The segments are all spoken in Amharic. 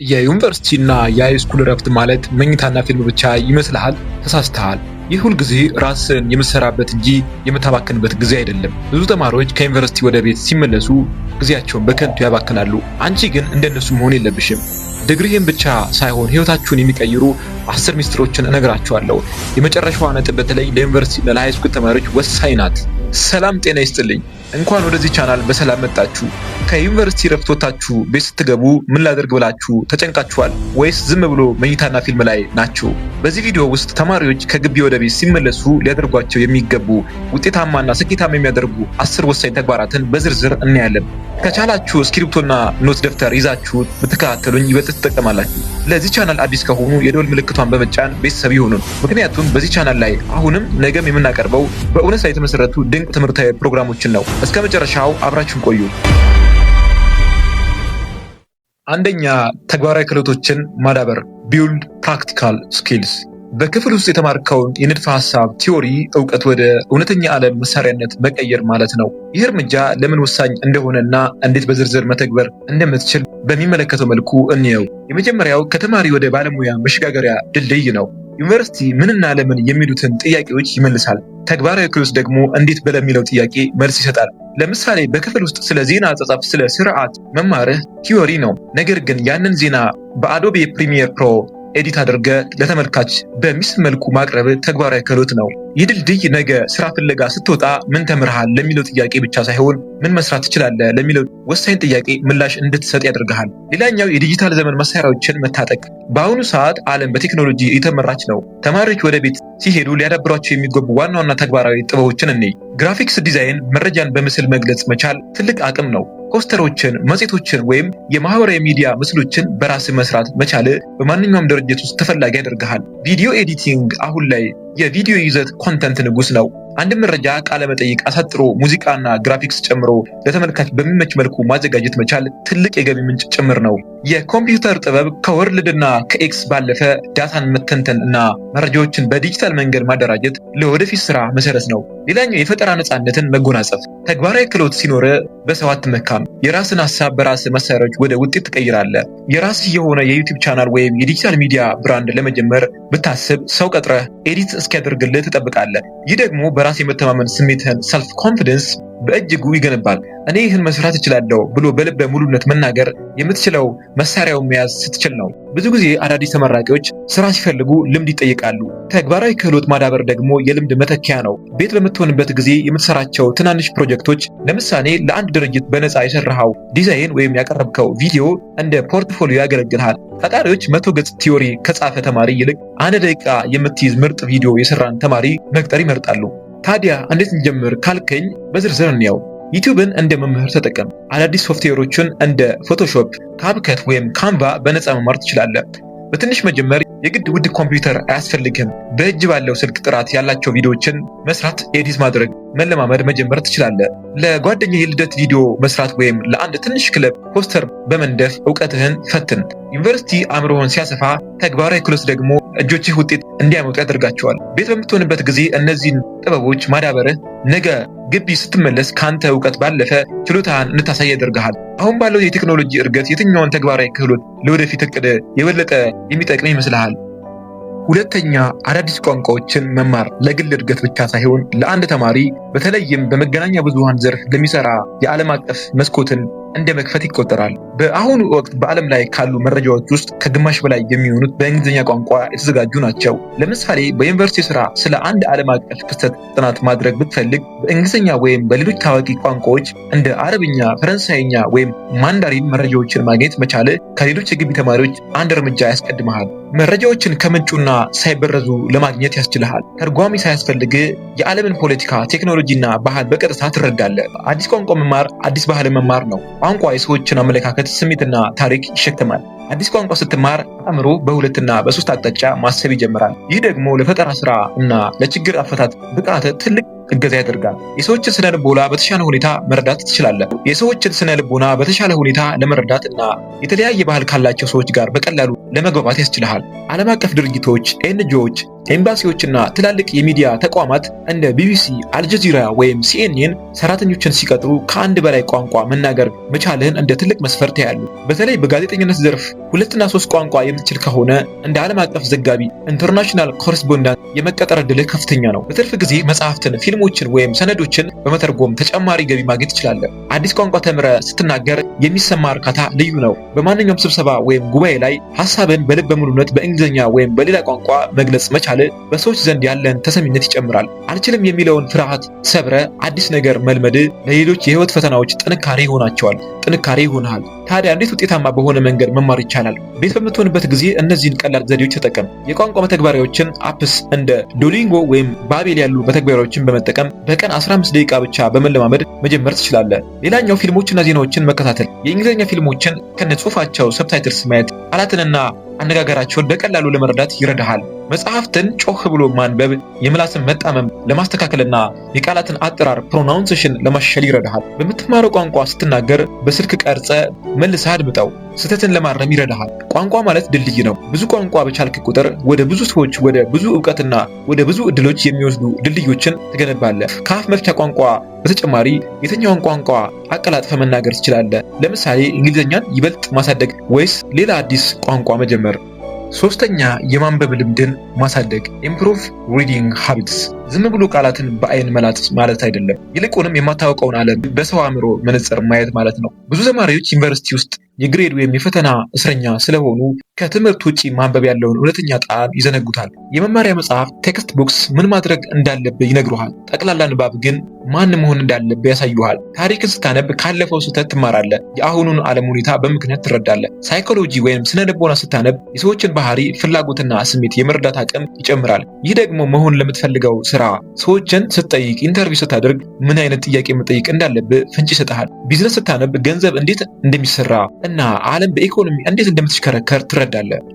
የዩኒቨርሲቲና የሃይስኩል እረፍት ማለት መኝታና ፊልም ብቻ ይመስልሃል? ተሳስተሃል። ይህ ሁልጊዜ ራስን የምትሰራበት እንጂ የምታባክንበት ጊዜ አይደለም። ብዙ ተማሪዎች ከዩኒቨርሲቲ ወደ ቤት ሲመለሱ ጊዜያቸውን በከንቱ ያባክናሉ። አንቺ ግን እንደነሱ መሆን የለብሽም። ዲግሪህን ብቻ ሳይሆን ህይወታችሁን የሚቀይሩ 10 ሚስጥሮችን እነግራችኋለሁ። የመጨረሻዋ ነጥብ በተለይ ለዩኒቨርሲቲና ለሃይስኩል ተማሪዎች ወሳኝ ናት። ሰላም ጤና ይስጥልኝ። እንኳን ወደዚህ ቻናል በሰላም መጣችሁ። ከዩኒቨርሲቲ ረፍት ወጣችሁ ቤት ስትገቡ ምን ላደርግ ብላችሁ ተጨንቃችኋል ወይስ ዝም ብሎ መኝታና ፊልም ላይ ናችሁ? በዚህ ቪዲዮ ውስጥ ተማሪዎች ከግቢ ወደ ቤት ሲመለሱ ሊያደርጓቸው የሚገቡ ውጤታማና ስኬታማ የሚያደርጉ 10 ወሳኝ ተግባራትን በዝርዝር እናያለን። ከቻላችሁ እስክሪፕቶና ኖት ደፍተር ይዛችሁ ብትከታተሉኝ ይበልጥ ትጠቀማላችሁ። ለዚህ ቻናል አዲስ ከሆኑ የደወል ምልክቷን በመጫን ቤተሰብ ይሁኑን። ምክንያቱም በዚህ ቻናል ላይ አሁንም ነገም የምናቀርበው በእውነት ላይ የተመሰረቱ ድንቅ ትምህርታዊ ፕሮግራሞችን ነው። እስከ መጨረሻው አብራችሁን ቆዩ። አንደኛ፣ ተግባራዊ ክህሎቶችን ማዳበር ቢልድ ፕራክቲካል ስኪልስ። በክፍል ውስጥ የተማርከውን የንድፈ ሐሳብ ቲዮሪ እውቀት ወደ እውነተኛ ዓለም መሳሪያነት መቀየር ማለት ነው። ይህ እርምጃ ለምን ወሳኝ እንደሆነና እንዴት በዝርዝር መተግበር እንደምትችል በሚመለከተው መልኩ እንየው። የመጀመሪያው ከተማሪ ወደ ባለሙያ መሸጋገሪያ ድልድይ ነው። ዩኒቨርሲቲ ምንና ለምን የሚሉትን ጥያቄዎች ይመልሳል። ተግባራዊ ክህሎት ደግሞ እንዴት ለሚለው ጥያቄ መልስ ይሰጣል። ለምሳሌ በክፍል ውስጥ ስለ ዜና አጻጻፍ፣ ስለ ስርዓት መማርህ ቲዮሪ ነው። ነገር ግን ያንን ዜና በአዶቤ ፕሪሚየር ፕሮ ኤዲት አድርገ ለተመልካች በሚስብ መልኩ ማቅረብ ተግባራዊ ክህሎት ነው። ይህ ድልድይ ነገ ስራ ፍለጋ ስትወጣ ምን ተምርሃል ለሚለው ጥያቄ ብቻ ሳይሆን ምን መስራት ትችላለህ ለሚለው ወሳኝ ጥያቄ ምላሽ እንድትሰጥ ያደርግሃል። ሌላኛው የዲጂታል ዘመን መሳሪያዎችን መታጠቅ። በአሁኑ ሰዓት ዓለም በቴክኖሎጂ እየተመራች ነው። ተማሪዎች ወደ ቤት ሲሄዱ ሊያዳብሯቸው የሚገቡ ዋና ዋና ተግባራዊ ጥበቦችን እንይ። ግራፊክስ ዲዛይን፣ መረጃን በምስል መግለጽ መቻል ትልቅ አቅም ነው። ፖስተሮችን፣ መጽሔቶችን ወይም የማህበራዊ ሚዲያ ምስሎችን በራስ መስራት መቻል በማንኛውም ድርጅት ውስጥ ተፈላጊ ያደርግሃል። ቪዲዮ ኤዲቲንግ አሁን ላይ የቪዲዮ ይዘት ኮንተንት ንጉስ ነው። አንድ መረጃ ቃለ መጠይቅ አሳጥሮ ሙዚቃና ግራፊክስ ጨምሮ ለተመልካች በሚመች መልኩ ማዘጋጀት መቻል ትልቅ የገቢ ምንጭ ጭምር ነው። የኮምፒውተር ጥበብ ከወርልድና ከኤክስ ባለፈ ዳታን መተንተን እና መረጃዎችን በዲጂታል መንገድ ማደራጀት ለወደፊት ስራ መሰረት ነው። ሌላኛው የፈጠራ ነፃነትን መጎናጸፍ። ተግባራዊ ክህሎት ሲኖር በሰው አትመካም። የራስን ሀሳብ በራስ መሳሪያዎች ወደ ውጤት ትቀይራለህ። የራስህ የሆነ የዩቲዩብ ቻናል ወይም የዲጂታል ሚዲያ ብራንድ ለመጀመር ብታስብ ሰው ቀጥረህ ኤዲት እስኪያደርግልህ ትጠብቃለህ። ይህ ደግሞ በራስ የመተማመን ስሜትህን ሰልፍ ኮንፊደንስ በእጅጉ ይገነባል። እኔ ይህን መስራት እችላለሁ ብሎ በልበ ሙሉነት መናገር የምትችለው መሳሪያውን መያዝ ስትችል ነው። ብዙ ጊዜ አዳዲስ ተመራቂዎች ስራ ሲፈልጉ ልምድ ይጠይቃሉ። ተግባራዊ ክህሎት ማዳበር ደግሞ የልምድ መተኪያ ነው። ቤት በምትሆንበት ጊዜ የምትሰራቸው ትናንሽ ፕሮጀክቶች፣ ለምሳሌ ለአንድ ድርጅት በነፃ የሰራኸው ዲዛይን ወይም ያቀረብከው ቪዲዮ እንደ ፖርትፎሊዮ ያገለግልሃል። ቀጣሪዎች 100 ገጽ ቲዮሪ ከጻፈ ተማሪ ይልቅ 1 ደቂቃ የምትይዝ ምርጥ ቪዲዮ የሰራን ተማሪ መቅጠር ይመርጣሉ። ታዲያ እንዴት እንጀምር ካልከኝ በዝርዝር እንየው። ዩቲዩብን እንደ መምህር ተጠቀም። አዳዲስ ሶፍትዌሮችን እንደ ፎቶሾፕ፣ ካፕከት ወይም ካንቫ በነፃ መማር ትችላለህ። በትንሽ መጀመር የግድ ውድ ኮምፒውተር አያስፈልግም። በእጅ ባለው ስልክ ጥራት ያላቸው ቪዲዮዎችን መስራት፣ ኤዲት ማድረግ መለማመድ መጀመር ትችላለህ። ለጓደኛ የልደት ቪዲዮ መስራት ወይም ለአንድ ትንሽ ክለብ ፖስተር በመንደፍ እውቀትህን ፈትን። ዩኒቨርሲቲ አእምሮህን ሲያሰፋ፣ ተግባራዊ ክህሎት ደግሞ እጆችህ ውጤት እንዲያመጡ ያደርጋቸዋል። ቤት በምትሆንበት ጊዜ እነዚህን ጥበቦች ማዳበርህ ነገ ግቢ ስትመለስ ካንተ እውቀት ባለፈ ችሎታህን እንድታሳይ ያደርግሃል። አሁን ባለው የቴክኖሎጂ እድገት የትኛውን ተግባራዊ ክህሎት ለወደፊት እቅድ የበለጠ የሚጠቅም ይመስልሃል? ሁለተኛ፣ አዳዲስ ቋንቋዎችን መማር ለግል እድገት ብቻ ሳይሆን ለአንድ ተማሪ በተለይም በመገናኛ ብዙሃን ዘርፍ ለሚሰራ የዓለም አቀፍ መስኮትን እንደ መክፈት ይቆጠራል። በአሁኑ ወቅት በዓለም ላይ ካሉ መረጃዎች ውስጥ ከግማሽ በላይ የሚሆኑት በእንግሊዝኛ ቋንቋ የተዘጋጁ ናቸው። ለምሳሌ በዩኒቨርሲቲ ስራ ስለ አንድ ዓለም አቀፍ ክስተት ጥናት ማድረግ ብትፈልግ በእንግሊዝኛ ወይም በሌሎች ታዋቂ ቋንቋዎች እንደ አረብኛ፣ ፈረንሳይኛ ወይም ማንዳሪን መረጃዎችን ማግኘት መቻል ከሌሎች የግቢ ተማሪዎች አንድ እርምጃ ያስቀድመሃል። መረጃዎችን ከምንጩና ሳይበረዙ ለማግኘት ያስችልሃል። ተርጓሚ ሳያስፈልግ የዓለምን ፖለቲካ፣ ቴክኖሎጂና ባህል በቀጥታ ትረዳለህ። አዲስ ቋንቋ መማር አዲስ ባህል መማር ነው። ቋንቋ የሰዎችን አመለካከት፣ ስሜትና ታሪክ ይሸከማል። አዲስ ቋንቋ ስትማር አእምሮ በሁለትና በሶስት አቅጣጫ ማሰብ ይጀምራል። ይህ ደግሞ ለፈጠራ ስራ እና ለችግር አፈታት ብቃት ትልቅ እገዛ ያደርጋል። የሰዎችን ስነ ልቦና በተሻለ ሁኔታ መረዳት ትችላለህ። የሰዎችን ስነ ልቦና በተሻለ ሁኔታ ለመረዳት እና የተለያየ ባህል ካላቸው ሰዎች ጋር በቀላሉ ለመግባባት ያስችልሃል። ዓለም አቀፍ ድርጅቶች፣ ኤንጂኦዎች፣ ኤምባሲዎችና ትላልቅ የሚዲያ ተቋማት እንደ ቢቢሲ፣ አልጀዚራ ወይም ሲኤንኤን ሰራተኞችን ሲቀጥሩ ከአንድ በላይ ቋንቋ መናገር መቻልህን እንደ ትልቅ መስፈርት ያያሉ። በተለይ በጋዜጠኝነት ዘርፍ 2 እና 3 ቋንቋ የምትችል ከሆነ እንደ ዓለም አቀፍ ዘጋቢ ኢንተርናሽናል ኮረስፖንዳንት የመቀጠር ዕድልህ ከፍተኛ ነው። በትርፍ ጊዜ መጽሐፍትን፣ ፊልሞችን ወይም ሰነዶችን በመተርጎም ተጨማሪ ገቢ ማግኘት ትችላለህ። አዲስ ቋንቋ ተምረህ ስትናገር የሚሰማ እርካታ ልዩ ነው። በማንኛውም ስብሰባ ወይም ጉባኤ ላይ ሐሳብን በልበ ሙሉነት በእንግሊዝኛ ወይም በሌላ ቋንቋ መግለጽ መቻል በሰዎች ዘንድ ያለን ተሰሚነት ይጨምራል። አልችልም የሚለውን ፍርሃት ሰብረ አዲስ ነገር መልመድ ለሌሎች የህይወት ፈተናዎች ጥንካሬ ይሆናል። ታዲያ እንዴት ውጤታማ በሆነ መንገድ መማር ይቻላል? ቤት በምትሆንበት ጊዜ እነዚህን ቀላል ዘዴዎች ተጠቀም። የቋንቋ መተግበሪያዎችን አፕስ እንደ ዱኦሊንጎ ወይም ባቤል ያሉ መተግበሪያዎችን በመጠቀም በቀን 15 ደቂቃ ብቻ በመለማመድ መጀመር ትችላለህ። ሌላኛው ፊልሞችና ዜናዎችን መከታተል። የእንግሊዝኛ ፊልሞችን ከነጽሁፋቸው ሰብታይትልስ ማየት ቃላትንና አነጋገራቸውን በቀላሉ ለመረዳት ይረዳሃል። መጽሐፍትን ጮህ ብሎ ማንበብ የምላስን መጣመም ለማስተካከልና የቃላትን አጠራር ፕሮናውንሴሽን ለማሻሻል ይረዳሃል። በምትማረው ቋንቋ ስትናገር በስልክ ቀርጸ መልሰህ አድምጠው። ስህተትን ለማረም ይረዳሃል። ቋንቋ ማለት ድልድይ ነው። ብዙ ቋንቋ በቻልክ ቁጥር ወደ ብዙ ሰዎች፣ ወደ ብዙ ዕውቀትና ወደ ብዙ እድሎች የሚወስዱ ድልድዮችን ትገነባለህ። ከአፍ መፍቻ ቋንቋ በተጨማሪ የትኛውን ቋንቋ አቀላጥፈ መናገር ትችላለህ? ለምሳሌ እንግሊዝኛን ይበልጥ ማሳደግ ወይስ ሌላ አዲስ ቋንቋ መጀመር? ሶስተኛ የማንበብ ልምድን ማሳደግ ኢምፕሩቭ ሪዲንግ ሃቢትስ። ዝም ብሎ ቃላትን በአይን መላጥ ማለት አይደለም። ይልቁንም የማታውቀውን ዓለም በሰው አእምሮ መነጽር ማየት ማለት ነው። ብዙ ተማሪዎች ዩኒቨርሲቲ ውስጥ የግሬድ ወይም የፈተና እስረኛ ስለሆኑ ከትምህርት ውጪ ማንበብ ያለውን እውነተኛ ጣዕም ይዘነጉታል። የመማሪያ መጽሐፍ ቴክስት ቡክስ ምን ማድረግ እንዳለብህ ይነግሩሃል። ጠቅላላ ንባብ ግን ማን መሆን እንዳለብህ ያሳዩሃል። ታሪክን ስታነብ ካለፈው ስህተት ትማራለህ። የአሁኑን ዓለም ሁኔታ በምክንያት ትረዳለህ። ሳይኮሎጂ ወይም ስነ ልቦና ስታነብ የሰዎችን ባህሪ፣ ፍላጎትና ስሜት የመረዳት አቅም ይጨምራል። ይህ ደግሞ መሆን ለምትፈልገው ስራ ሰዎችን ስትጠይቅ፣ ኢንተርቪው ስታደርግ ምን አይነት ጥያቄ መጠየቅ እንዳለብህ ፍንጭ ይሰጥሃል። ቢዝነስ ስታነብ ገንዘብ እንዴት እንደሚሰራ እና ዓለም በኢኮኖሚ እንዴት እንደምትሽከረከር ትረዳለህ።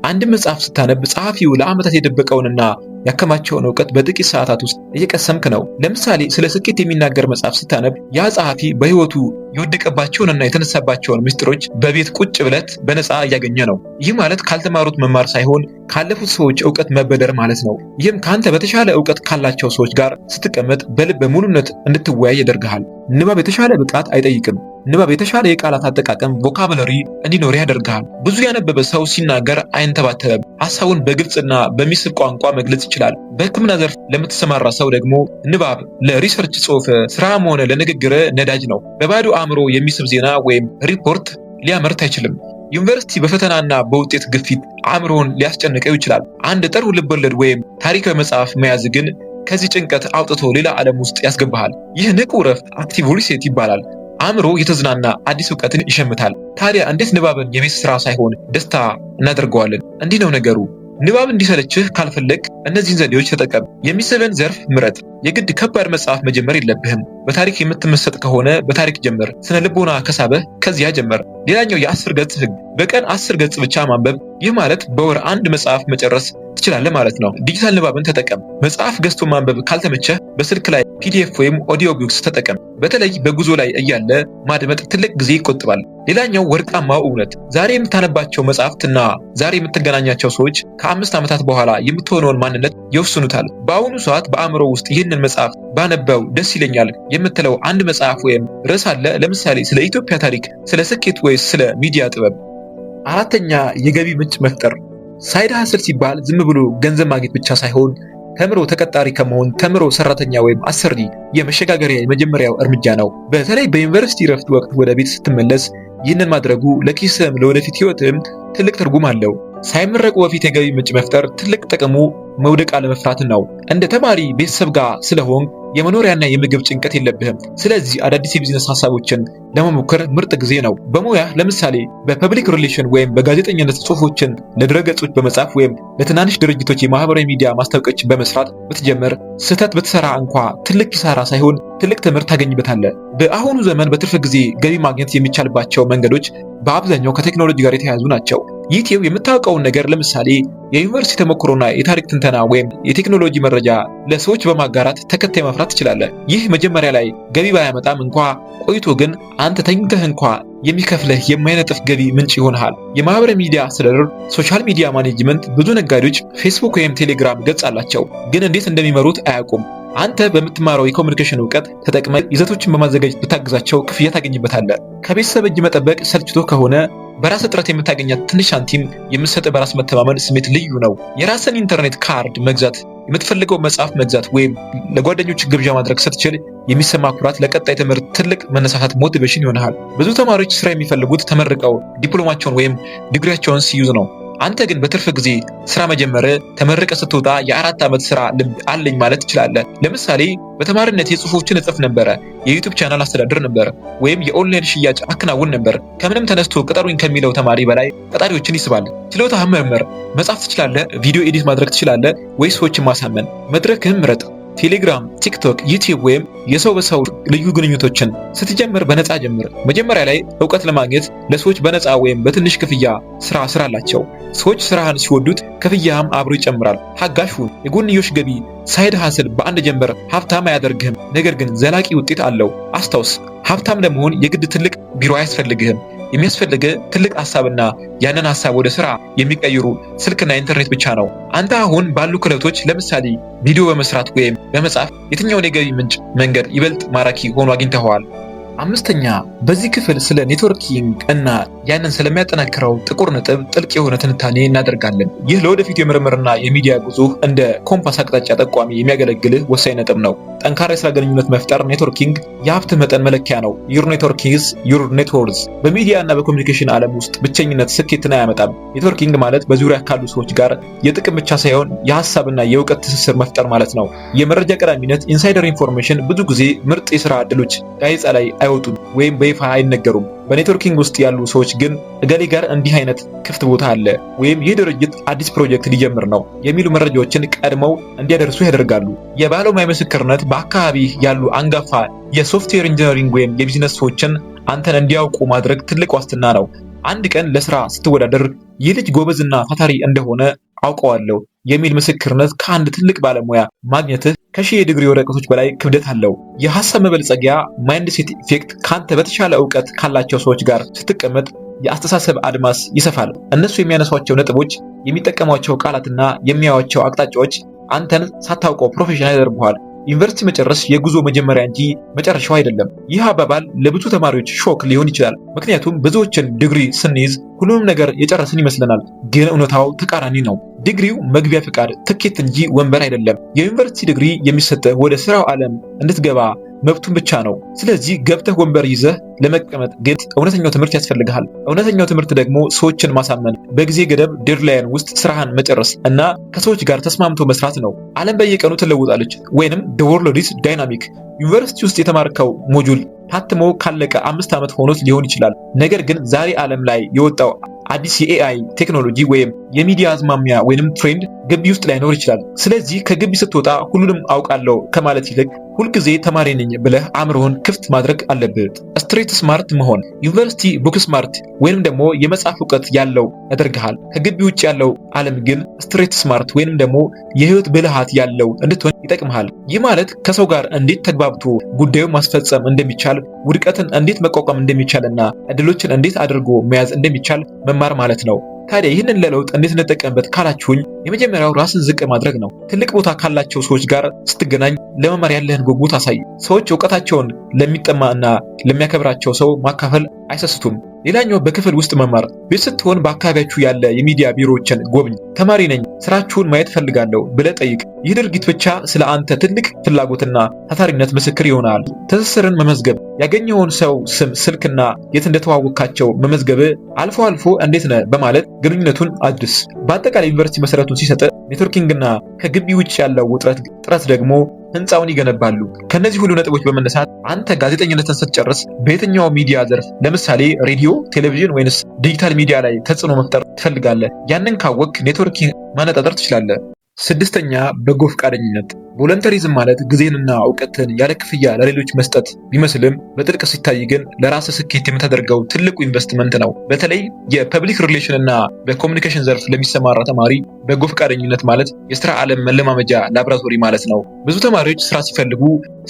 አንድ መጽሐፍ ስታነብ ጸሐፊው ለዓመታት የደበቀውንና ያከማቸውን ዕውቀት በጥቂት ሰዓታት ውስጥ እየቀሰምክ ነው። ለምሳሌ ስለ ስኬት የሚናገር መጽሐፍ ስታነብ ያ ጸሐፊ በሕይወቱ የወደቀባቸውንና የተነሳባቸውን ምስጢሮች በቤት ቁጭ ብለት በነፃ እያገኘ ነው። ይህ ማለት ካልተማሩት መማር ሳይሆን ካለፉት ሰዎች ዕውቀት መበደር ማለት ነው። ይህም ከአንተ በተሻለ ዕውቀት ካላቸው ሰዎች ጋር ስትቀመጥ በልብ በሙሉነት እንድትወያይ ያደርግሃል። ንባብ የተሻለ ብቃት አይጠይቅም። ንባብ የተሻለ የቃላት አጠቃቀም ቮካብለሪ እንዲኖር ያደርግሃል። ብዙ ያነበበ ሰው ሲናገር አይንተባተበም። ሐሳቡን በግልጽና በሚስብ ቋንቋ መግለጽ ይችላል። በሕክምና ዘርፍ ለምትሰማራ ሰው ደግሞ ንባብ ለሪሰርች ጽሑፍ ስራም ሆነ ለንግግር ነዳጅ ነው። በባዶ አእምሮ የሚስብ ዜና ወይም ሪፖርት ሊያመርት አይችልም። ዩኒቨርሲቲ በፈተናና በውጤት ግፊት አእምሮን ሊያስጨንቀው ይችላል። አንድ ጥሩ ልቦለድ ወይም ታሪካዊ መጽሐፍ መያዝ ግን ከዚህ ጭንቀት አውጥቶ ሌላ ዓለም ውስጥ ያስገባሃል። ይህ ንቁ እረፍት አክቲቭ ሪሴት ይባላል። አእምሮ የተዝናና አዲስ ዕውቀትን ይሸምታል። ታዲያ እንዴት ንባብን የቤት ስራ ሳይሆን ደስታ እናደርገዋለን? እንዲህ ነው ነገሩ። ንባብ እንዲሰለችህ ካልፈለግ እነዚህን ዘዴዎች ተጠቀም። የሚስብን ዘርፍ ምረጥ። የግድ ከባድ መጽሐፍ መጀመር የለብህም። በታሪክ የምትመሰጥ ከሆነ በታሪክ ጀምር። ስነ ልቦና ከሳበህ ከዚያ ጀምር። ሌላኛው የ10 ገጽ ህግ፣ በቀን 10 ገጽ ብቻ ማንበብ። ይህ ማለት በወር አንድ መጽሐፍ መጨረስ ትችላለህ ማለት ነው። ዲጂታል ንባብን ተጠቀም። መጽሐፍ ገዝቶ ማንበብ ካልተመቸህ በስልክ ላይ ፒዲኤፍ ወይም ኦዲዮ ቡክስ ተጠቀም። በተለይ በጉዞ ላይ እያለ ማድመጥ ትልቅ ጊዜ ይቆጥባል። ሌላኛው ወርቃማው እውነት፣ ዛሬ የምታነባቸው መጽሐፍትና ዛሬ የምትገናኛቸው ሰዎች ከ5 ዓመታት በኋላ የምትሆነውን ማንነት ይወስኑታል። በአሁኑ ሰዓት በአእምሮ ውስጥ ይህንን መጽሐፍ ባነበው ደስ ይለኛል የምትለው አንድ መጽሐፍ ወይም ርዕስ አለ? ለምሳሌ ስለ ኢትዮጵያ ታሪክ፣ ስለ ስኬት ወይስ ስለ ሚዲያ ጥበብ? አራተኛ የገቢ ምንጭ መፍጠር። ሳይድ ሀስል ሲባል ዝም ብሎ ገንዘብ ማግኘት ብቻ ሳይሆን ተምሮ ተቀጣሪ ከመሆን ተምሮ ሰራተኛ ወይም አሰሪ የመሸጋገሪያ የመጀመሪያው እርምጃ ነው። በተለይ በዩኒቨርሲቲ ረፍት ወቅት ወደ ቤት ስትመለስ ይህንን ማድረጉ ለኪስም ለወደፊት ህይወትም ትልቅ ትርጉም አለው። ሳይመረቁ በፊት የገቢ ምንጭ መፍጠር ትልቅ ጥቅሙ መውደቅ አለመፍራትን ነው። እንደ ተማሪ ቤተሰብ ጋር ስለሆን የመኖሪያና የምግብ ጭንቀት የለብህም። ስለዚህ አዳዲስ የቢዝነስ ሀሳቦችን ለመሞከር ምርጥ ጊዜ ነው። በሙያ ለምሳሌ በፐብሊክ ሪሌሽን ወይም በጋዜጠኝነት ጽሑፎችን ለድረገጾች በመጻፍ ወይም ለትናንሽ ድርጅቶች የማህበራዊ ሚዲያ ማስታወቂያዎችን በመስራት ብትጀምር ስህተት ብትሰራ እንኳ ትልቅ ኪሳራ ሳይሆን ትልቅ ትምህርት ታገኝበታለህ። በአሁኑ ዘመን በትርፍ ጊዜ ገቢ ማግኘት የሚቻልባቸው መንገዶች በአብዛኛው ከቴክኖሎጂ ጋር የተያያዙ ናቸው። ዩቲዩብ የምታውቀውን ነገር ለምሳሌ የዩኒቨርሲቲ ተሞክሮና የታሪክ ትንተና ወይም የቴክኖሎጂ መረጃ ለሰዎች በማጋራት ተከታይ ማፍራት ትችላለህ። ይህ መጀመሪያ ላይ ገቢ ባያመጣም እንኳ ቆይቶ ግን አንተ ተኝተህ እንኳ የሚከፍልህ የማይነጥፍ ገቢ ምንጭ ይሆናል። የማህበራዊ ሚዲያ አስተዳደር ሶሻል ሚዲያ ማኔጅመንት ብዙ ነጋዴዎች ፌስቡክ ወይም ቴሌግራም ገጽ አላቸው፣ ግን እንዴት እንደሚመሩት አያውቁም። አንተ በምትማረው የኮሙኒኬሽን እውቀት ተጠቅመህ ይዘቶችን በማዘጋጀት ብታግዛቸው ክፍያ ታገኝበታለህ። ከቤተሰብ እጅ መጠበቅ ሰልችቶ ከሆነ በራስ ጥረት የምታገኛት ትንሽ ሳንቲም የምትሰጥ በራስ መተማመን ስሜት ልዩ ነው። የራስን ኢንተርኔት ካርድ መግዛት፣ የምትፈልገው መጽሐፍ መግዛት ወይም ለጓደኞች ግብዣ ማድረግ ስትችል የሚሰማ ኩራት ለቀጣይ ትምህርት ትልቅ መነሳሳት ሞቲቬሽን ይሆናል። ብዙ ተማሪዎች ስራ የሚፈልጉት ተመርቀው ዲፕሎማቸውን ወይም ዲግሪያቸውን ሲይዙ ነው። አንተ ግን በትርፍ ጊዜ ስራ መጀመር ተመርቀ ስትወጣ የ4 ዓመት ስራ ልምድ አለኝ ማለት ትችላለህ። ለምሳሌ በተማሪነት የጽሁፎችን እጽፍ ነበረ፣ የዩቲዩብ ቻናል አስተዳደር ነበር፣ ወይም የኦንላይን ሽያጭ አከናውን ነበር። ከምንም ተነስቶ ቅጠሩኝ ከሚለው ተማሪ በላይ ቀጣሪዎችን ይስባል። ችሎታህን መርምር። መጻፍ ትችላለህ? ቪዲዮ ኤዲት ማድረግ ትችላለህ? ወይ ሰዎችን ማሳመን? መድረክህን ምረጥ። ቴሌግራም፣ ቲክቶክ፣ ዩቲዩብ ወይም የሰው በሰው ልዩ ግንኙነቶችን ስትጀምር በነፃ ጀምር። መጀመሪያ ላይ እውቀት ለማግኘት ለሰዎች በነፃ ወይም በትንሽ ክፍያ ስራ አላቸው። ሰዎች ስራህን ሲወዱት ክፍያህም አብሮ ይጨምራል። ታጋሽ ሁን። የጎንዮሽ ገቢ ሳይድ ሀስል በአንድ ጀንበር ሀብታም አያደርግህም፣ ነገር ግን ዘላቂ ውጤት አለው። አስታውስ፣ ሀብታም ለመሆን የግድ ትልቅ ቢሮ አያስፈልግህም። የሚያስፈልግህ ትልቅ ሐሳብና ያንን ሐሳብ ወደ ስራ የሚቀይሩ ስልክና ኢንተርኔት ብቻ ነው። አንተ አሁን ባሉ ክህሎቶች ለምሳሌ ቪዲዮ በመስራት ወይም በመጻፍ የትኛውን የገቢ ምንጭ መንገድ ይበልጥ ማራኪ ሆኖ አግኝተኸዋል? አምስተኛ፣ በዚህ ክፍል ስለ ኔትወርኪንግ እና ያንን ስለሚያጠናክረው ጥቁር ነጥብ ጥልቅ የሆነ ትንታኔ እናደርጋለን። ይህ ለወደፊት የምርምርና የሚዲያ ጉዞ እንደ ኮምፓስ አቅጣጫ ጠቋሚ የሚያገለግልህ ወሳኝ ነጥብ ነው። ጠንካራ የስራ ግንኙነት መፍጠር ኔትወርኪንግ የሀብት መጠን መለኪያ ነው። ዩር ኔትወርክ ኢዝ ዩር ኔት ወርዝ። በሚዲያ እና በኮሚኒኬሽን ዓለም ውስጥ ብቸኝነት ስኬትን አያመጣም። ኔትወርኪንግ ማለት በዙሪያ ካሉ ሰዎች ጋር የጥቅም ብቻ ሳይሆን የሀሳብና የእውቀት ትስስር መፍጠር ማለት ነው። የመረጃ ቀዳሚነት ኢንሳይደር ኢንፎርሜሽን ብዙ ጊዜ ምርጥ የስራ ዕድሎች ጋዜጣ ላይ አይወጡም ወይም በይፋ አይነገሩም። በኔትወርኪንግ ውስጥ ያሉ ሰዎች ግን እገሌ ጋር እንዲህ አይነት ክፍት ቦታ አለ ወይም ይህ ድርጅት አዲስ ፕሮጀክት ሊጀምር ነው የሚሉ መረጃዎችን ቀድመው እንዲያደርሱ ያደርጋሉ። የባለሙያ ምስክርነት በአካባቢ ያሉ አንጋፋ የሶፍትዌር ኢንጂነሪንግ ወይም የቢዝነስ ሰዎችን አንተን እንዲያውቁ ማድረግ ትልቅ ዋስትና ነው። አንድ ቀን ለስራ ስትወዳደር ይህ ልጅ ጎበዝና ታታሪ እንደሆነ አውቀዋለሁ የሚል ምስክርነት ከአንድ ትልቅ ባለሙያ ማግኘትህ ከሺህ የዲግሪ ወረቀቶች በላይ ክብደት አለው። የሐሳብ መበልጸጊያ ማይንድሴት ኢፌክት ካንተ በተሻለ እውቀት ካላቸው ሰዎች ጋር ስትቀመጥ የአስተሳሰብ አድማስ ይሰፋል። እነሱ የሚያነሷቸው ነጥቦች፣ የሚጠቀሟቸው ቃላትና የሚያዩዋቸው አቅጣጫዎች አንተን ሳታውቀው ፕሮፌሽናል ያደርጉሃል። ዩኒቨርሲቲ መጨረስ የጉዞ መጀመሪያ እንጂ መጨረሻው አይደለም። ይህ አባባል ለብዙ ተማሪዎች ሾክ ሊሆን ይችላል። ምክንያቱም ብዙዎችን ዲግሪ ስንይዝ ሁሉንም ነገር የጨረስን ይመስለናል። ግን እውነታው ተቃራኒ ነው። ዲግሪው መግቢያ ፍቃድ፣ ትኬት እንጂ ወንበር አይደለም። የዩኒቨርሲቲ ዲግሪ የሚሰጥህ ወደ ስራው ዓለም እንድትገባ መብቱን ብቻ ነው። ስለዚህ ገብተህ ወንበር ይዘህ ለመቀመጥ ግን እውነተኛው ትምህርት ያስፈልግሃል። እውነተኛው ትምህርት ደግሞ ሰዎችን ማሳመን፣ በጊዜ ገደብ ዴድላይን ውስጥ ስራህን መጨረስ እና ከሰዎች ጋር ተስማምቶ መስራት ነው። ዓለም በየቀኑ ትለውጣለች፣ ወይንም the world is dynamic። ዩኒቨርሲቲ ውስጥ የተማርከው ሞጁል ታትሞ ካለቀ 5 ዓመት ሆኖት ሊሆን ይችላል። ነገር ግን ዛሬ ዓለም ላይ የወጣው አዲስ የኤአይ ቴክኖሎጂ ወይም የሚዲያ አዝማሚያ ወይንም ትሬንድ ግቢ ውስጥ ላይኖር ይችላል። ስለዚህ ከግቢ ስትወጣ ሁሉንም አውቃለሁ ከማለት ይልቅ ሁልጊዜ ተማሪ ነኝ ብለህ አእምሮህን ክፍት ማድረግ አለብህ። ስትሬት ስማርት መሆን ዩኒቨርሲቲ ቡክ ስማርት ወይንም ደግሞ የመጽሐፍ እውቀት ያለው ያደርግሃል። ከግቢ ውጭ ያለው ዓለም ግን ስትሬት ስማርት ወይንም ደግሞ የህይወት ብልሃት ያለው እንድትሆን ይጠቅምሃል። ይህ ማለት ከሰው ጋር እንዴት ተግባብቶ ጉዳዩን ማስፈጸም እንደሚቻል፣ ውድቀትን እንዴት መቋቋም እንደሚቻልና እድሎችን እንዴት አድርጎ መያዝ እንደሚቻል መማር ማለት ነው። ታዲያ ይህንን ለለውጥ እንዴት እንጠቀምበት ካላችሁኝ፣ የመጀመሪያው ራስን ዝቅ ማድረግ ነው። ትልቅ ቦታ ካላቸው ሰዎች ጋር ስትገናኝ ለመማር ያለህን ጉጉት አሳይ። ሰዎች እውቀታቸውን ለሚጠማ እና ለሚያከብራቸው ሰው ማካፈል አይሰስቱም። ሌላኛው በክፍል ውስጥ መማር። ቤት ስትሆን በአካባቢያችሁ ያለ የሚዲያ ቢሮዎችን ጎብኝ። ተማሪ ነኝ፣ ስራችሁን ማየት ፈልጋለሁ ብለህ ጠይቅ። ይህ ድርጊት ብቻ ስለ አንተ ትልቅ ፍላጎትና ታታሪነት ምስክር ይሆናል። ትስስርን መመዝገብ። ያገኘውን ሰው ስም፣ ስልክና የት እንደተዋወቃቸው መመዝገብ አልፎ አልፎ እንዴት ነህ በማለት ግንኙነቱን አድስ። በአጠቃላይ ዩኒቨርሲቲ መሰረቱን ሲሰጥ ኔትወርኪንግና ከግቢ ውጭ ያለው ጥረት ደግሞ ህንፃውን ይገነባሉ። ከነዚህ ሁሉ ነጥቦች በመነሳት አንተ ጋዜጠኝነትን ስትጨርስ በየትኛው ሚዲያ ዘርፍ ለምሳሌ ሬዲዮ፣ ቴሌቪዥን ወይንስ ዲጂታል ሚዲያ ላይ ተጽዕኖ መፍጠር ትፈልጋለህ? ያንን ካወቅ ኔትወርኪንግ ማነጣጠር ትችላለህ። ስድስተኛ በጎ ፈቃደኝነት። ቮለንተሪዝም ማለት ጊዜንና እውቀትን ያለ ክፍያ ለሌሎች መስጠት ቢመስልም በጥልቅ ሲታይ ግን ለራስ ስኬት የምታደርገው ትልቁ ኢንቨስትመንት ነው። በተለይ የፐብሊክ ሪሌሽን እና በኮሚኒኬሽን ዘርፍ ለሚሰማራ ተማሪ በጎ ፈቃደኝነት ማለት የስራ ዓለም መለማመጃ ላቦራቶሪ ማለት ነው። ብዙ ተማሪዎች ስራ ሲፈልጉ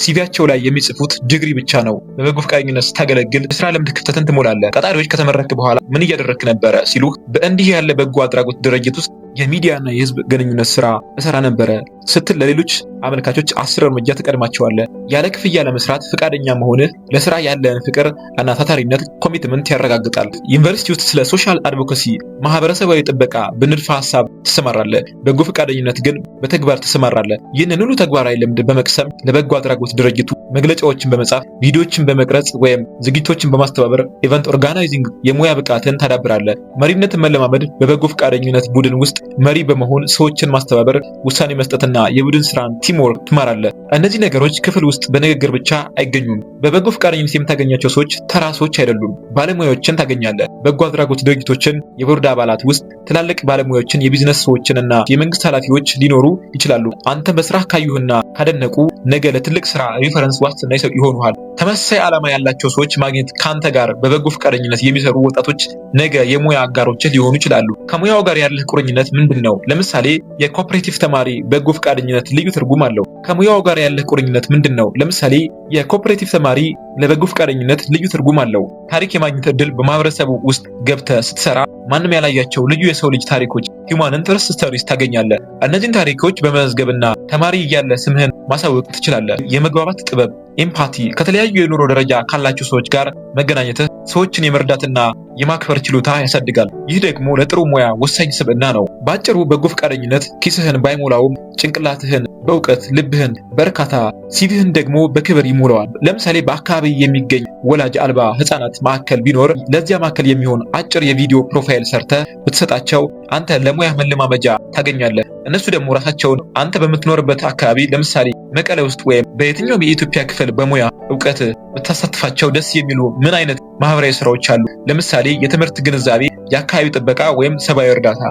ሲቪያቸው ላይ የሚጽፉት ዲግሪ ብቻ ነው። በበጎ ፈቃደኝነት ስታገለግል የስራ ልምድ ክፍተትን ትሞላለህ። ቀጣሪዎች ከተመረክ በኋላ ምን እያደረክ ነበረ ሲሉህ በእንዲህ ያለ በጎ አድራጎት ድርጅት ውስጥ የሚዲያና የህዝብ ግንኙነት ስራ እሰራ ነበረ ስትል ለሌሎች አመልካቾች 10 እርምጃ ትቀድማቸዋለህ። ያለ ክፍያ ለመስራት ፈቃደኛ መሆንህ ለስራ ያለን ፍቅር እና ታታሪነት ኮሚትመንት ያረጋግጣል። ዩኒቨርሲቲ ውስጥ ስለ ሶሻል አድቮኬሲ ማህበረሰባዊ ጥበቃ በንድፈ ሐሳብ ትሰማራለህ። በጎ ፈቃደኝነት ግን በተግባር ትሰማራለህ። ይህንን ሁሉ ተግባራዊ ልምድ በመቅሰም ለበጎ አድራጎት ድርጅቱ መግለጫዎችን በመጻፍ ቪዲዮዎችን በመቅረጽ ወይም ዝግጅቶችን በማስተባበር ኢቨንት ኦርጋናይዚንግ የሙያ ብቃትን ታዳብራለህ። መሪነትን መለማመድ በበጎ ፈቃደኝነት ቡድን ውስጥ መሪ በመሆን ሰዎችን ማስተባበር፣ ውሳኔ መስጠትና የቡድን ስራን ቲምወርክ ትማራለህ። እነዚህ ነገሮች ክፍል ውስጥ በንግግር ብቻ አይገኙም። በበጎ ፈቃደኝነት የምታገኛቸው ሰዎች ተራ ሰዎች አይደሉም፣ ባለሙያዎችን ታገኛለህ። በጎ አድራጎት ድርጅቶችን የቦርድ አባላት ውስጥ ትላልቅ ባለሙያዎችን፣ የቢዝነስ ሰዎችንና የመንግስት ኃላፊዎች ሊኖሩ ይችላሉ። አንተ በስራ ካዩህና ካደነቁ ነገ ለትልቅ ስራ ሪፈረንስ ዋስትና ይሆኑሃል። ተመሳሳይ ዓላማ ያላቸው ሰዎች ማግኘት ካንተ ጋር በበጎ ፈቃደኝነት የሚሰሩ ወጣቶች ነገ የሙያ አጋሮችህ ሊሆኑ ይችላሉ። ከሙያው ጋር ያለህ ቁርኝነት ምንድን ነው? ለምሳሌ የኮኦፐሬቲቭ ተማሪ በጎ ፈቃደኝነት ልዩ ትርጉም አለው። ከሙያው ጋር ያለህ ቁርኝነት ምንድን ነው? ለምሳሌ የኮኦፐሬቲቭ ተማሪ ለበጎ ፈቃደኝነት ልዩ ትርጉም አለው። ታሪክ የማግኘት እድል በማህበረሰቡ ውስጥ ገብተህ ስትሰራ ማንም ያላያቸው ልዩ የሰው ልጅ ታሪኮች ሂውማን ኢንተረስት ስቶሪስ ታገኛለህ። እነዚህን ታሪኮች በመመዝገብና ተማሪ እያለ ስምህን ማሳወቅ ትችላለህ። የመግባባት ጥበብ ኤምፓቲ፣ ከተለያዩ የኑሮ ደረጃ ካላቸው ሰዎች ጋር መገናኘትህ ሰዎችን የመርዳትና የማክበር ችሎታ ያሳድጋል። ይህ ደግሞ ለጥሩ ሙያ ወሳኝ ስብዕና ነው። በአጭሩ በጎ ፈቃደኝነት ኪስህን ባይሞላውም ጭንቅላትህን በእውቀት ልብህን በርካታ ሲቪህን ደግሞ በክብር ይሞላዋል። ለምሳሌ በአካባቢ የሚገኝ ወላጅ አልባ ህፃናት ማዕከል ቢኖር ለዚያ ማዕከል የሚሆን አጭር የቪዲዮ ፕሮፋይል ሰርተህ ብትሰጣቸው አንተ ለሙያ መለማመጃ ታገኛለህ። እነሱ ደግሞ ራሳቸውን አንተ በምትኖርበት አካባቢ ለምሳሌ መቀሌ ውስጥ ወይም በየትኛውም የኢትዮጵያ ክፍል በሙያ እውቀት ብታሳትፋቸው ደስ የሚሉ ምን አይነት ማህበራዊ ስራዎች አሉ? ለምሳሌ የትምህርት ግንዛቤ፣ የአካባቢ ጥበቃ ወይም ሰብአዊ እርዳታ።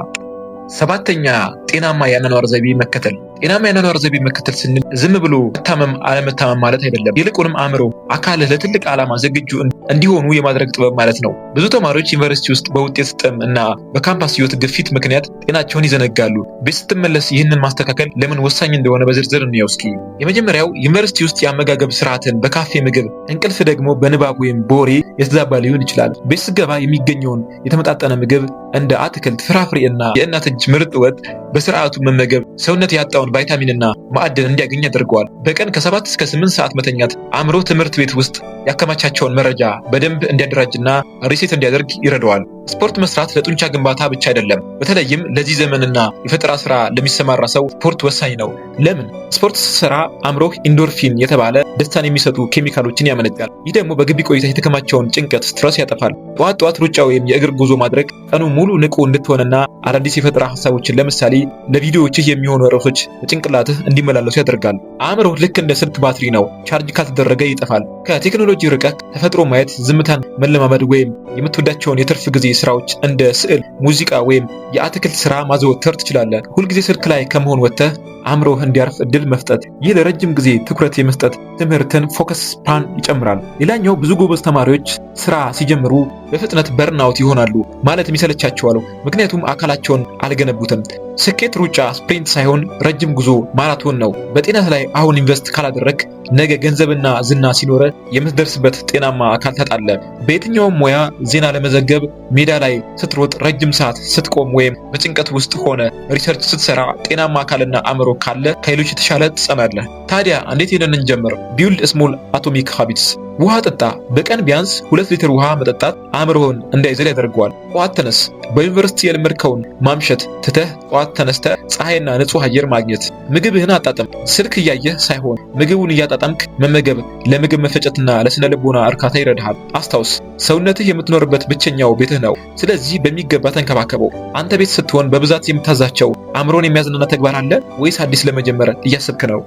ሰባተኛ ጤናማ የአኗኗር ዘይቤ መከተል። ጤናማ የአኗኗር ዘይቤ መከተል ስንል ዝም ብሎ መታመም አለመታመም ማለት አይደለም። ይልቁንም አእምሮ፣ አካልህ ለትልቅ ዓላማ ዝግጁ እንዲሆኑ የማድረግ ጥበብ ማለት ነው። ብዙ ተማሪዎች ዩኒቨርሲቲ ውስጥ በውጤት ጥም እና በካምፓስ ህይወት ግፊት ምክንያት ጤናቸውን ይዘነጋሉ። ቤት ስትመለስ ይህንን ማስተካከል ለምን ወሳኝ እንደሆነ በዝርዝር እንየው እስኪ። የመጀመሪያው ዩኒቨርሲቲ ውስጥ የአመጋገብ ስርዓትን በካፌ ምግብ፣ እንቅልፍ ደግሞ በንባብ ወይም በወሬ የተዛባ ሊሆን ይችላል። ቤት ስትገባ የሚገኘውን የተመጣጠነ ምግብ እንደ አትክልት፣ ፍራፍሬ እና የእናት እጅ ምርጥ ወጥ በስርዓቱ መመገብ ሰውነት ያጣውን ቫይታሚንና ማዕድን እንዲያገኝ ያደርገዋል። በቀን ከ7 እስከ 8 ሰዓት መተኛት አእምሮ ትምህርት ቤት ውስጥ ያከማቻቸውን መረጃ በደንብ እንዲያደራጅና ሪሴት እንዲያደርግ ይረዳዋል። ስፖርት መስራት ለጡንቻ ግንባታ ብቻ አይደለም። በተለይም ለዚህ ዘመንና የፈጠራ ስራ ለሚሰማራ ሰው ስፖርት ወሳኝ ነው። ለምን? ስፖርት ስትሰራ አእምሮህ ኢንዶርፊን የተባለ ደስታን የሚሰጡ ኬሚካሎችን ያመነጫል። ይህ ደግሞ በግቢ ቆይታ የተከማቸውን ጭንቀት፣ ስትረስ ያጠፋል። ጠዋት ጠዋት ሩጫ ወይም የእግር ጉዞ ማድረግ ቀኑ ሙሉ ንቁ እንድትሆንና አዳዲስ የፈጠራ ሀሳቦችን ለምሳሌ ለቪዲዮዎችህ የሚሆኑ ርዕሶች በጭንቅላትህ እንዲመላለሱ ያደርጋል። አእምሮህ ልክ እንደ ስልክ ባትሪ ነው። ቻርጅ ካልተደረገ ይጠፋል። ከቴክኖሎጂ ርቀህ ተፈጥሮ ማየት፣ ዝምታን መለማመድ ወይም የምትወዳቸውን የትርፍ ጊዜ ስራዎች እንደ ስዕል፣ ሙዚቃ ወይም የአትክልት ስራ ማዘወተር ትችላለህ። ሁልጊዜ ስልክ ላይ ከመሆን ወጥተህ አእምሮህ እንዲያርፍ እድል መስጠት። ይህ ለረጅም ጊዜ ትኩረት የመስጠት ትምህርትን ፎከስ ስፓን ይጨምራል። ሌላኛው ብዙ ጎበዝ ተማሪዎች ስራ ሲጀምሩ በፍጥነት በርናውት ይሆናሉ፣ ማለትም ይሰለቻቸዋል። ምክንያቱም አካላቸውን አልገነቡትም። ስኬት ሩጫ ስፕሪንት ሳይሆን ረጅም ጉዞ ማራቶን ነው። በጤናት ላይ አሁን ኢንቨስት ካላደረግ ነገ ገንዘብና ዝና ሲኖረ የምትደርስበት ጤናማ አካል ታጣለህ። በየትኛውም ሙያ ዜና ለመዘገብ ሜዳ ላይ ስትሮጥ፣ ረጅም ሰዓት ስትቆም ወይም በጭንቀት ውስጥ ሆነ ሪሰርች ስትሰራ ጤናማ አካልና አእምሮ ካለ ከሌሎች የተሻለ ትጸናለህ። ታዲያ እንዴት ይሄንን እንጀምር? ቢውልድ ስሞል አቶሚክ ሃቢትስ። ውሃ ጠጣ። በቀን ቢያንስ 2 ሊትር ውሃ መጠጣት አእምሮህን እንዳይዝል ያደርገዋል። ጠዋት ተነስ። በዩኒቨርሲቲ የለመድከውን ማምሸት ትተህ ጠዋት ተነስተህ ፀሐይና ንጹህ አየር ማግኘት። ምግብህን አጣጥም። ስልክ እያየህ ሳይሆን ምግቡን እያጣጣምክ መመገብ ለምግብ መፈጨትና ለስነ ልቦና እርካታ ይረዳሃል። አስታውስ፣ ሰውነትህ የምትኖርበት ብቸኛው ቤትህ ነው። ስለዚህ በሚገባ ተንከባከበው። አንተ ቤት ስትሆን በብዛት የምታዛቸው አእምሮን የሚያዝናና ተግባር አለ ወይስ አዲስ ለመጀመር እያሰብክ ነው?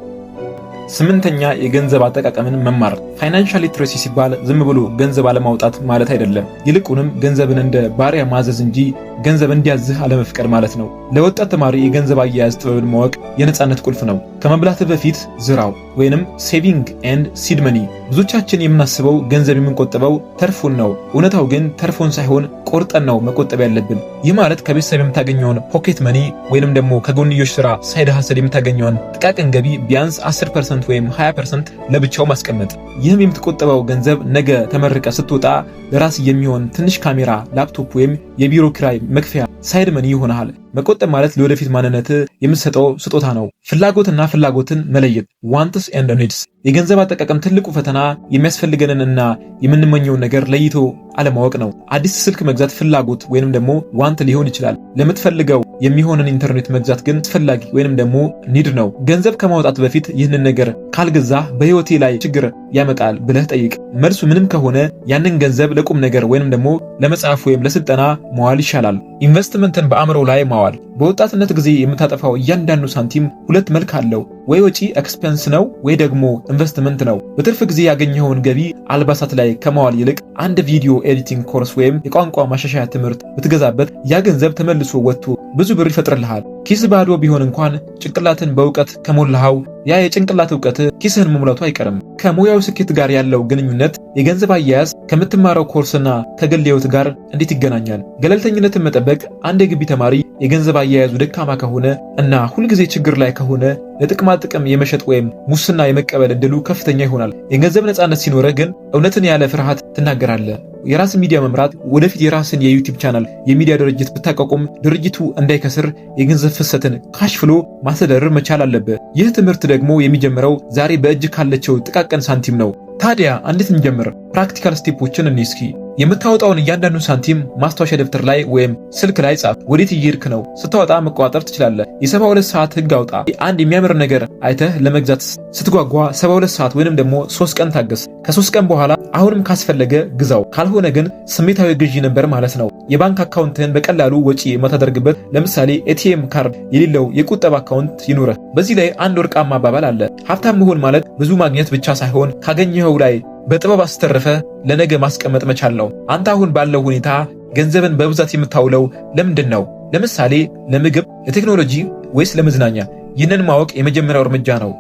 8ኛ የገንዘብ አጠቃቀምን መማር። ፋይናንሻል ሊትሬሲ ሲባል ዝም ብሎ ገንዘብ አለማውጣት ማለት አይደለም። ይልቁንም ገንዘብን እንደ ባሪያ ማዘዝ እንጂ ገንዘብ እንዲያዝህ አለመፍቀድ ማለት ነው። ለወጣት ተማሪ የገንዘብ አያያዝ ጥበብን ማወቅ የነጻነት ቁልፍ ነው። ከመብላት በፊት ዝራው ወይንም ሴቪንግ ኤንድ ሲድ መኒ። ብዙዎቻችን የምናስበው ገንዘብ የምንቆጥበው ተርፎን ነው። እውነታው ግን ተርፎን ሳይሆን ቆርጠን ነው መቆጠብ ያለብን። ይህ ማለት ከቤተሰብ የምታገኘውን ፖኬት መኒ ወይንም ደግሞ ከጎንዮሽ ስራ ሳይድ ሀሰል የምታገኘውን ጥቃቅን ገቢ ቢያንስ 10% ወይም 20% ለብቻው ማስቀመጥ። ይህም የምትቆጠበው ገንዘብ ነገ ተመርቀ ስትወጣ ለራስ የሚሆን ትንሽ ካሜራ፣ ላፕቶፕ ወይም የቢሮ ኪራይ መክፈያ ሳይድ መኒ ይሆናል። መቆጠብ ማለት ለወደፊት ማንነት የምትሰጠው ስጦታ ነው። ፍላጎትና ፍላጎትን መለየት ዋንትስ ኤንድ ኒድስ። የገንዘብ አጠቃቀም ትልቁ ፈተና የሚያስፈልገንን እና የምንመኘውን ነገር ለይቶ አለማወቅ ነው። አዲስ ስልክ መግዛት ፍላጎት ወይንም ደግሞ ዋንት ሊሆን ይችላል። ለምትፈልገው የሚሆንን ኢንተርኔት መግዛት ግን አስፈላጊ ወይንም ደግሞ ኒድ ነው። ገንዘብ ከማውጣት በፊት ይህንን ነገር ካልገዛ በህይወቴ ላይ ችግር ያመጣል ብለህ ጠይቅ። መልሱ ምንም ከሆነ ያንን ገንዘብ ለቁም ነገር ወይንም ደግሞ ለመጽሐፍ ወይም ለስልጠና መዋል ይሻላል። ኢንቨስትመንትን በአእምሮ ላይ ማዋል። በወጣትነት ጊዜ የምታጠፋው እያንዳንዱ ሳንቲም ሁለት መልክ አለው። ወይ ወጪ ኤክስፔንስ ነው ወይ ደግሞ ኢንቨስትመንት ነው። በትርፍ ጊዜ ያገኘኸውን ገቢ አልባሳት ላይ ከማዋል ይልቅ አንድ ቪዲዮ ኤዲቲንግ ኮርስ ወይም የቋንቋ ማሻሻያ ትምህርት ብትገዛበት ያ ገንዘብ ተመልሶ ወጥቶ ብዙ ብር ይፈጥርልሃል። ኪስ ባዶ ቢሆን እንኳን ጭንቅላትን በእውቀት ከሞላኸው ያ የጭንቅላት እውቀት ኪስህን መሙላቱ አይቀርም። ከሙያው ስኬት ጋር ያለው ግንኙነት የገንዘብ አያያዝ ከምትማረው ኮርስና ከግል ሕይወት ጋር እንዴት ይገናኛል? ገለልተኝነትን መጠበቅ። አንድ የግቢ ተማሪ የገንዘብ አያያዙ ደካማ ከሆነ እና ሁልጊዜ ችግር ላይ ከሆነ ለጥቅማ ጥቅም የመሸጥ ወይም ሙስና የመቀበል እድሉ ከፍተኛ ይሆናል። የገንዘብ ነፃነት ሲኖርህ ግን እውነትን ያለ ፍርሃት ትናገራለህ። የራስን ሚዲያ መምራት። ወደፊት የራስን የዩቲዩብ ቻናል የሚዲያ ድርጅት ብታቋቁም ድርጅቱ እንዳይከስር የገንዘብ ፍሰትን ካሽ ፍሎ ማስተዳደር መቻል አለብህ። ይህ ትምህርት ደግሞ የሚጀምረው ዛሬ በእጅ ካለችው ጥቃቅን ሳንቲም ነው። ታዲያ እንዴት እንጀምር? ፕራክቲካል ስቴፖችን እንይ እስኪ። የምታወጣውን እያንዳንዱ ሳንቲም ማስታወሻ ደብተር ላይ ወይም ስልክ ላይ ጻፍ። ወዴት እየሄድክ ነው? ስታወጣ መቆጣጠር ትችላለህ። የ72 ሰዓት ህግ አውጣ። አንድ የሚያምር ነገር አይተህ ለመግዛት ስትጓጓ 72 ሰዓት ወይንም ደግሞ 3 ቀን ታገስ። ከ3 ቀን በኋላ አሁንም ካስፈለገ ግዛው። ካልሆነ ግን ስሜታዊ ግዢ ነበር ማለት ነው። የባንክ አካውንትህን በቀላሉ ወጪ የማታደርግበት ለምሳሌ ኤቲኤም ካርድ የሌለው የቁጠባ አካውንት ይኑረህ። በዚህ ላይ አንድ ወርቃማ አባባል አለ። ሀብታም መሆን ማለት ብዙ ማግኘት ብቻ ሳይሆን ካገኘኸው ላይ በጥበብ አስተረፈ ለነገ ማስቀመጥ መቻል ነው። አንተ አሁን ባለው ሁኔታ ገንዘብን በብዛት የምታውለው ለምንድን ነው? ለምሳሌ ለምግብ፣ ለቴክኖሎጂ ወይስ ለመዝናኛ? ይህንን ማወቅ የመጀመሪያው እርምጃ ነው።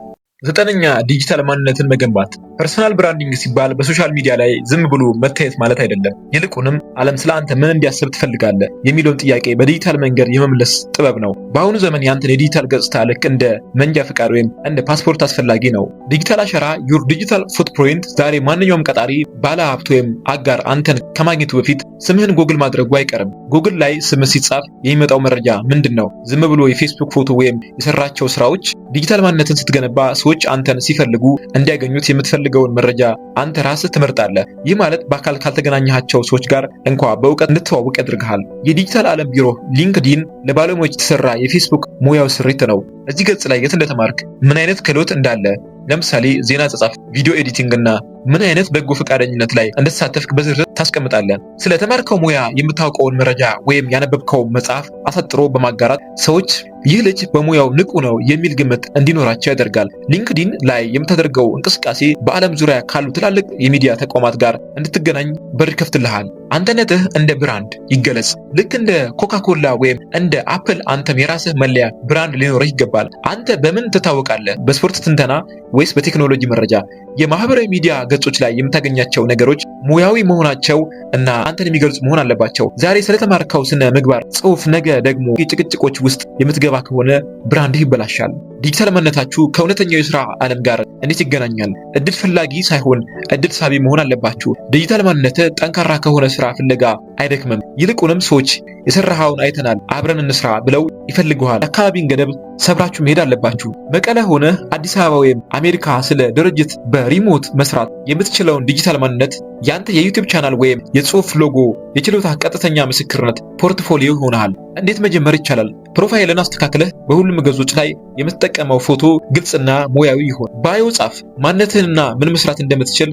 9ኛ ዲጂታል ማንነትን መገንባት። ፐርሰናል ብራንዲንግ ሲባል በሶሻል ሚዲያ ላይ ዝም ብሎ መታየት ማለት አይደለም። ይልቁንም ዓለም ስለ አንተ ምን እንዲያስብ ትፈልጋለህ የሚለውን ጥያቄ በዲጂታል መንገድ የመመለስ ጥበብ ነው። በአሁኑ ዘመን ያንተን የዲጂታል ገጽታ ልክ እንደ መንጃ ፍቃድ ወይም እንደ ፓስፖርት አስፈላጊ ነው። ዲጂታል አሻራ ዩር ዲጂታል ፉትፕሪንት። ዛሬ ማንኛውም ቀጣሪ ባለሀብት ወይም አጋር አንተን ከማግኘቱ በፊት ስምህን ጎግል ማድረጉ አይቀርም። ጎግል ላይ ስምህ ሲጻፍ የሚመጣው መረጃ ምንድን ነው? ዝም ብሎ የፌስቡክ ፎቶ ወይም የሰራቸው ስራዎች? ዲጂታል ማንነትን ስትገነባ ሰዎች አንተን ሲፈልጉ እንዲያገኙት የምትፈልገውን መረጃ አንተ ራስህ ትመርጣለህ። ይህ ማለት በአካል ካልተገናኘሃቸው ሰዎች ጋር እንኳ በእውቀት እንድትተዋወቅ ያደርግሃል። የዲጂታል ዓለም ቢሮ ሊንክዲን ለባለሙያዎች የተሰራ የፌስቡክ ሙያዊ ስሪት ነው። እዚህ ገጽ ላይ የት እንደተማርክ፣ ምን አይነት ክህሎት እንዳለ፣ ለምሳሌ ዜና አጻጻፍ፣ ቪዲዮ ኤዲቲንግ እና ምን አይነት በጎ ፈቃደኝነት ላይ እንደተሳተፍክ በዝርዝር ታስቀምጣለህ። ስለተማርከው ሙያ የምታውቀውን መረጃ ወይም ያነበብከው መጽሐፍ አሳጥሮ በማጋራት ሰዎች ይህ ልጅ በሙያው ንቁ ነው የሚል ግምት እንዲኖራቸው ያደርጋል። ሊንክዲን ላይ የምታደርገው እንቅስቃሴ በዓለም ዙሪያ ካሉ ትላልቅ የሚዲያ ተቋማት ጋር እንድትገናኝ በር ይከፍትልሃል። አንተነትህ እንደ ብራንድ ይገለጽ። ልክ እንደ ኮካኮላ ወይም እንደ አፕል አንተም የራስህ መለያ ብራንድ ሊኖርህ ይገባል። አንተ በምን ትታወቃለህ? በስፖርት ትንተና ወይስ በቴክኖሎጂ መረጃ? የማህበራዊ ሚዲያ ገጾች ላይ የምታገኛቸው ነገሮች ሙያዊ መሆናቸው እና አንተን የሚገልጹ መሆን አለባቸው። ዛሬ ስለተማርከው ስነ ምግባር ጽሑፍ ነገ ደግሞ ጭቅጭቆች ውስጥ የምትገባ ከሆነ ብራንድህ ይበላሻል። ዲጂታል ማንነታችሁ ከእውነተኛው የሥራ ዓለም ጋር እንዴት ይገናኛል? እድል ፈላጊ ሳይሆን እድል ሳቢ መሆን አለባችሁ። ዲጂታል ማንነት ጠንካራ ከሆነ ስራ ፍለጋ አይደክምም። ይልቁንም ሰዎች የሰራኸውን አይተናል አብረን እንስራ ብለው ይፈልጉሃል። አካባቢን ገደብ ሰብራችሁ መሄድ አለባችሁ። መቀለ ሆነ አዲስ አበባ ወይም አሜሪካ ስለ ድርጅት በሪሞት መስራት የምትችለውን ዲጂታል ማንነት ያንተ የዩቲዩብ ቻናል ወይም የጽሑፍ ሎጎ የችሎታ ቀጥተኛ ምስክርነት ፖርትፎሊዮ ይሆናል። እንዴት መጀመር ይቻላል? ፕሮፋይልን አስተካክለህ በሁሉም ገጾች ላይ የምትጠቀመው ፎቶ ግልጽና ሙያዊ ይሆን። ባዮ ጻፍ። ማንነትህንና ምን መስራት እንደምትችል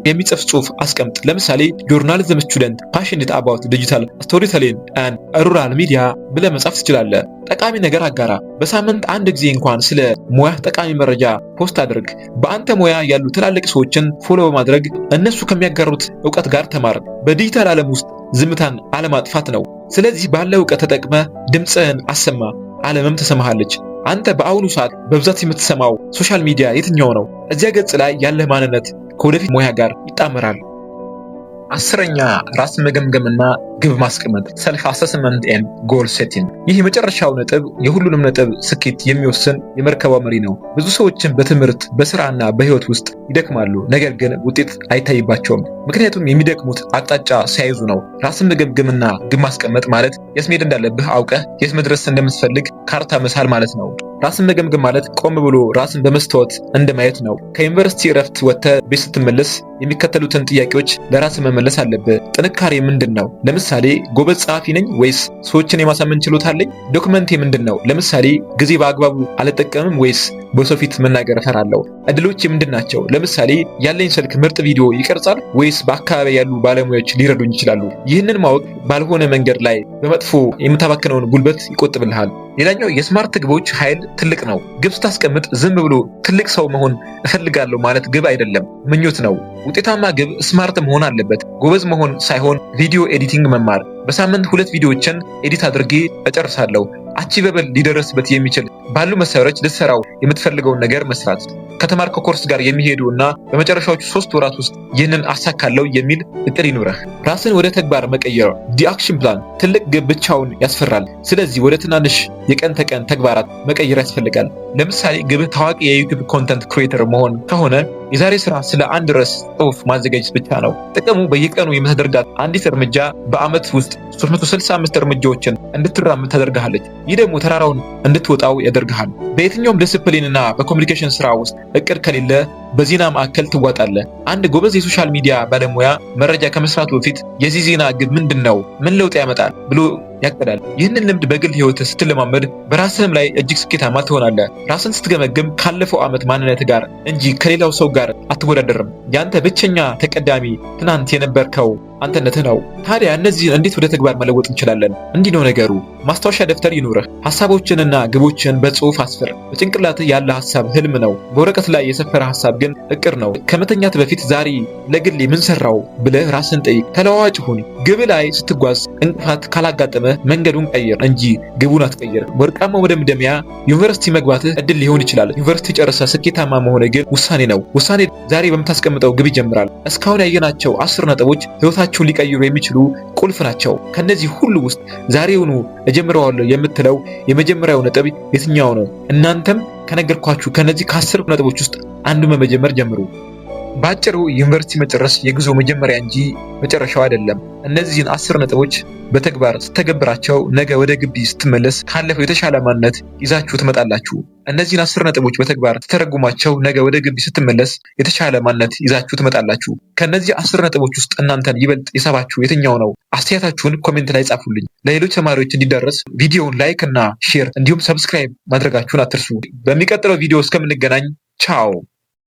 የሚጽፍ ጽሑፍ አስቀምጥ። ለምሳሌ ጆርናሊዝም ስቱደንት ፓሽኔት አባውት ዲጂታል ስቶሪቴሊንግ ኤንድ ሩራል ሚዲያ ብለህ መጻፍ ትችላለህ። ጠቃሚ ነገር አጋራ። በሳምንት አንድ ጊዜ እንኳን ስለ ሙያ ጠቃሚ መረጃ ፖስት አድርግ። በአንተ ሙያ ያሉ ትላልቅ ሰዎችን ፎሎ በማድረግ እነሱ ከሚያጋሩት እውቀት ጋር ተማር። በዲጂታል ዓለም ውስጥ ዝምታን አለማጥፋት ነው። ስለዚህ ባለው እውቀት ተጠቅመህ ድምፅህን አሰማ፣ ዓለምም ትሰማሃለች። አንተ በአሁኑ ሰዓት በብዛት የምትሰማው ሶሻል ሚዲያ የትኛው ነው? እዚያ ገጽ ላይ ያለህ ማንነት ከወደፊት ሙያ ጋር ይጣመራል። አስረኛ ራስን መገምገምና ግብ ማስቀመጥ ሰልፍ አሰስመንት ኤንድ ጎል ሴቲንግ። ይህ የመጨረሻው ነጥብ የሁሉንም ነጥብ ስኬት የሚወስን የመርከቧ መሪ ነው። ብዙ ሰዎችን በትምህርት በስራና በህይወት ውስጥ ይደክማሉ፣ ነገር ግን ውጤት አይታይባቸውም። ምክንያቱም የሚደክሙት አቅጣጫ ሳይዙ ነው። ራስን መገምገምና ግብ ማስቀመጥ ማለት የት መሄድ እንዳለብህ አውቀህ የት መድረስ እንደምትፈልግ ካርታ መሳል ማለት ነው። ራስን መገምገም ማለት ቆም ብሎ ራስን በመስታወት እንደማየት ነው። ከዩኒቨርሲቲ እረፍት ወጥተህ ቤት ስትመለስ የሚከተሉትን ጥያቄዎች ለራስህ መመለስ አለብህ። ጥንካሬ ምንድን ነው? ለምሳሌ ጎበዝ ጸሐፊ ነኝ ወይስ ሰዎችን የማሳመን ችሎታ አለኝ? ዶክመንቴ ምንድን ነው? ለምሳሌ ጊዜ በአግባቡ አልጠቀምም ወይስ በሰው ፊት መናገር እፈራለሁ? እድሎቼ ምንድን ናቸው? ለምሳሌ ያለኝ ስልክ ምርጥ ቪዲዮ ይቀርጻል ወይስ በአካባቢ ያሉ ባለሙያዎች ሊረዱኝ ይችላሉ? ይህንን ማወቅ ባልሆነ መንገድ ላይ በመጥፎ የምታባክነውን ጉልበት ይቆጥብልሃል። ሌላኛው የስማርት ግቦች ኃይል ትልቅ ነው። ግብ ስታስቀምጥ ዝም ብሎ ትልቅ ሰው መሆን እፈልጋለሁ ማለት ግብ አይደለም፣ ምኞት ነው። ውጤታማ ግብ ስማርት መሆን አለበት። ጎበዝ መሆን ሳይሆን ቪዲዮ ኤዲቲንግ መማር፣ በሳምንት 2 ቪዲዮዎችን ኤዲት አድርጌ እጨርሳለሁ። አቺቨብል ሊደረስበት የሚችል ባሉ መሳሪያዎች ልትሰራው የምትፈልገውን ነገር መስራት፣ ከተማርከው ኮርስ ጋር የሚሄዱ እና በመጨረሻዎቹ 3 ወራት ውስጥ ይህንን አሳካለው የሚል እቅድ ይኑረህ። ራስን ወደ ተግባር መቀየር ዲ አክሽን ፕላን። ትልቅ ግብ ብቻውን ያስፈራል። ስለዚህ ወደ ትናንሽ የቀን ተቀን ተግባራት መቀየር ያስፈልጋል። ለምሳሌ ግብህ ታዋቂ የዩቲዩብ ኮንተንት ክሪኤተር መሆን ከሆነ የዛሬ ስራ ስለ አንድ ርዕስ ጽሑፍ ማዘጋጀት ብቻ ነው። ጥቅሙ በየቀኑ የምታደርጋት አንዲት እርምጃ በአመት ውስጥ 365 እርምጃዎችን እንድትራመድ ታደርግሃለች። ይህ ደግሞ ተራራውን እንድትወጣው ያደርግሃል። በየትኛውም ዲስፕሊን እና በኮሚኒኬሽን ስራ ውስጥ እቅድ ከሌለ በዜና ማዕከል ትዋጣለህ። አንድ ጎበዝ የሶሻል ሚዲያ ባለሙያ መረጃ ከመስራቱ በፊት የዚህ ዜና ግብ ምንድን ነው? ምን ለውጥ ያመጣል ብሎ ያቅዳል። ይህንን ልምድ በግል ህይወት ስትለማመድ በራስህም ላይ እጅግ ስኬታማ ትሆናለህ። ራስን ስትገመግም ካለፈው ዓመት ማንነት ጋር እንጂ ከሌላው ሰው ጋር አትወዳደርም። ያንተ ብቸኛ ተቀዳሚ ትናንት የነበርከው አንተነትህ ነው። ታዲያ እነዚህን እንዴት ወደ ተግባር መለወጥ እንችላለን? እንዲህ ነው ነገሩ። ማስታወሻ ደብተር ይኑርህ። ሐሳቦችንና ግቦችን በጽሑፍ አስፍር። በጭንቅላትህ ያለ ሐሳብ ህልም ነው። በወረቀት ላይ የሰፈረ ሐሳብ ግን እቅድ ነው። ከመተኛት በፊት ዛሬ ለግሌ ምን ሰራው ብለህ ራስን ጠይቅ። ተለዋዋጭ ሁን። ግብ ላይ ስትጓዝ እንቅፋት ካላጋጠመ መንገዱን ቀይር እንጂ ግቡን አትቀይር። ወርቃማ ወደ መደምደሚያ ዩኒቨርሲቲ መግባትህ እድል ሊሆን ይችላል። ዩኒቨርሲቲ ጨርሰህ ስኬታማ መሆን ግን ውሳኔ ነው። ውሳኔ ዛሬ በምታስቀምጠው ግብ ይጀምራል። እስካሁን ያየናቸው 10 ነጥቦች ህይወታችሁን ሊቀይሩ የሚችሉ ቁልፍ ናቸው። ከነዚህ ሁሉ ውስጥ ዛሬውኑ እጀምረዋለሁ የምትለው የመጀመሪያው ነጥብ የትኛው ነው? እናንተም ከነገርኳችሁ ከነዚህ ከ10 ነጥቦች ውስጥ አንዱን መጀመር ጀምሩ። ባጭሩ ዩኒቨርሲቲ መጨረስ የጉዞ መጀመሪያ እንጂ መጨረሻው አይደለም። እነዚህን 10 ነጥቦች በተግባር ስትተገብራቸው ነገ ወደ ግቢ ስትመለስ ካለፈው የተሻለ ማንነት ይዛችሁ ትመጣላችሁ። እነዚህን 10 ነጥቦች በተግባር ስትተረጉማቸው ነገ ወደ ግቢ ስትመለስ የተሻለ ማንነት ይዛችሁ ትመጣላችሁ። ከነዚህ 10 ነጥቦች ውስጥ እናንተን ይበልጥ የሳባችሁ የትኛው ነው? አስተያየታችሁን ኮሜንት ላይ ጻፉልኝ። ለሌሎች ተማሪዎች እንዲደረስ ቪዲዮውን ላይክ እና ሼር እንዲሁም ሰብስክራይብ ማድረጋችሁን አትርሱ። በሚቀጥለው ቪዲዮ እስከምንገናኝ ቻው።